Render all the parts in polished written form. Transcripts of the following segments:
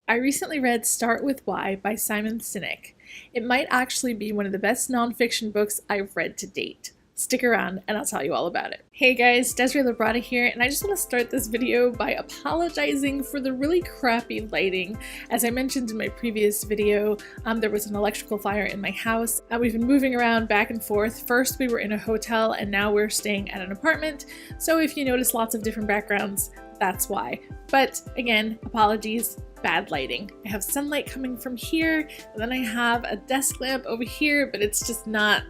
I recently read Start With Why by Simon Sinek. It might actually be one of the best nonfiction books I've read to date. Stick around and I'll tell you all about it. Hey guys, Desirai Labra here, and I just want to start this video by apologizing for the really crappy lighting. As I mentioned in my previous video, there was an electrical fire in my house. We've been moving around back and forth. First we were in a hotel and now we're staying at an apartment. So if you notice lots of different backgrounds, that's why. But again, apologies. Bad lighting. I have sunlight coming from here, and then I have a desk lamp over here, but it's just not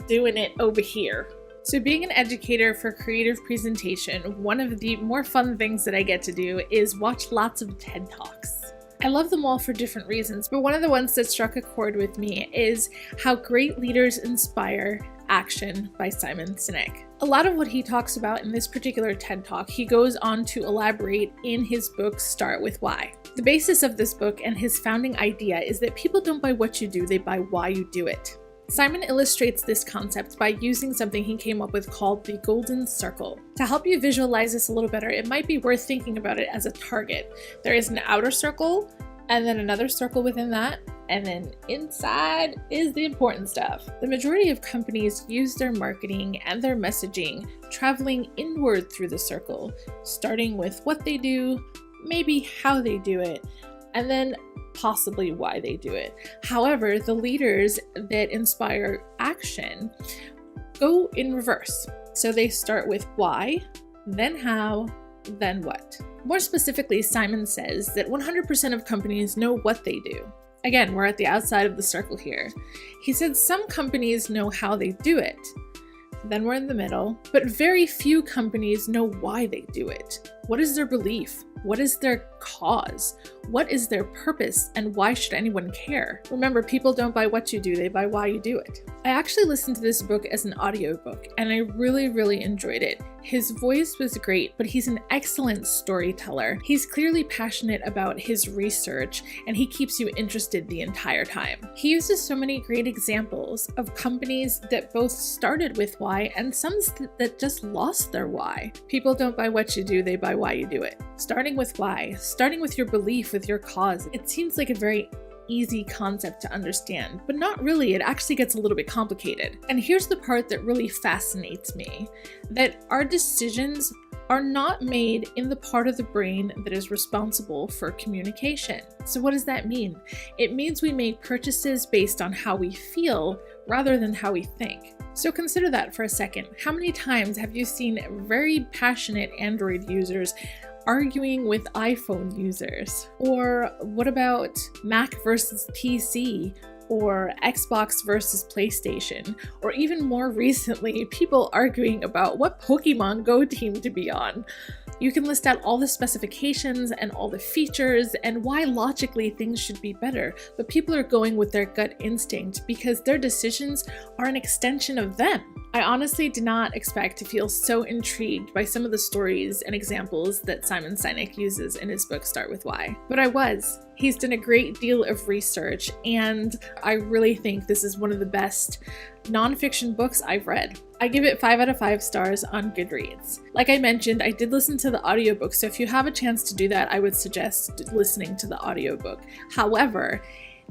doing it over here. So being an educator for creative presentation, one of the more fun things that I get to do is watch lots of TED Talks. I love them all for different reasons, but one of the ones that struck a chord with me is How Great Leaders Inspire Action by Simon Sinek. A lot of what he talks about in this particular TED Talk, he goes on to elaborate in his book, Start With Why. The basis of this book and his founding idea is that people don't buy what you do, they buy why you do it. Simon illustrates this concept by using something he came up with called the golden circle. To help you visualize this a little better, it might be worth thinking about it as a target. There is an outer circle, and then another circle within that, and then inside is the important stuff. The majority of companies use their marketing and their messaging traveling inward through the circle, starting with what they do, maybe how they do it, and then possibly why they do it. However, the leaders that inspire action go in reverse. So they start with why, then how, then what. More specifically, Simon says that 100% of companies know what they do. Again, we're at the outside of the circle here. He said some companies know how they do it. Then we're in the middle, but very few companies know why they do it. What is their belief? What is their cause? What is their purpose, and why should anyone care? Remember, people don't buy what you do, they buy why you do it. I actually listened to this book as an audiobook, and I really enjoyed it. His voice was great, but he's an excellent storyteller. He's clearly passionate about his research, and he keeps you interested the entire time. He uses so many great examples of companies that both started with why and some that just lost their why. People don't buy what you do, they buy why you do it. Starting with why, starting with your belief, with your cause, it seems like a very easy concept to understand, but not really. It actually gets a little bit complicated. And here's the part that really fascinates me, that our decisions are not made in the part of the brain that is responsible for communication. So what does that mean? It means we make purchases based on how we feel rather than how we think. So consider that for a second. How many times have you seen very passionate Android users arguing with iPhone users? Or what about Mac versus PC? Or Xbox versus PlayStation? Or even more recently, people arguing about what Pokemon Go team to be on. You can list out all the specifications and all the features and why logically things should be better, but people are going with their gut instinct because their decisions are an extension of them. I honestly did not expect to feel so intrigued by some of the stories and examples that Simon Sinek uses in his book Start With Why, but I was. He's done a great deal of research, and I really think this is one of the best nonfiction books I've read. I give it 5 out of 5 stars on Goodreads. Like I mentioned, I did listen to the audiobook, so if you have a chance to do that, I would suggest listening to the audiobook. However,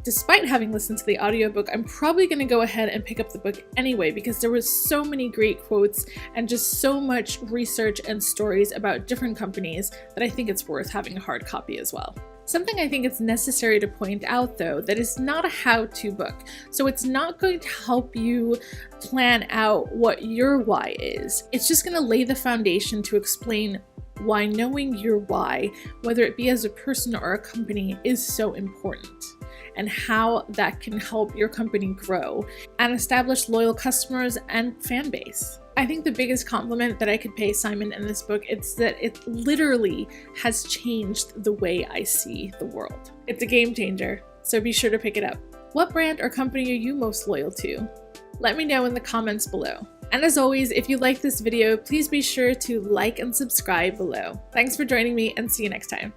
despite having listened to the audiobook, I'm probably going to go ahead and pick up the book anyway because there was so many great quotes and just so much research and stories about different companies that I think it's worth having a hard copy as well. Something I think it's necessary to point out, though, that it's not a how-to book. So it's not going to help you plan out what your why is. It's just going to lay the foundation to explain why knowing your why, whether it be as a person or a company, is so important, and how that can help your company grow and establish loyal customers and fan base. I think the biggest compliment that I could pay Simon in this book is that it literally has changed the way I see the world. It's a game changer, so be sure to pick it up. What brand or company are you most loyal to? Let me know in the comments below. And as always, if you like this video, please be sure to like and subscribe below. Thanks for joining me, and see you next time.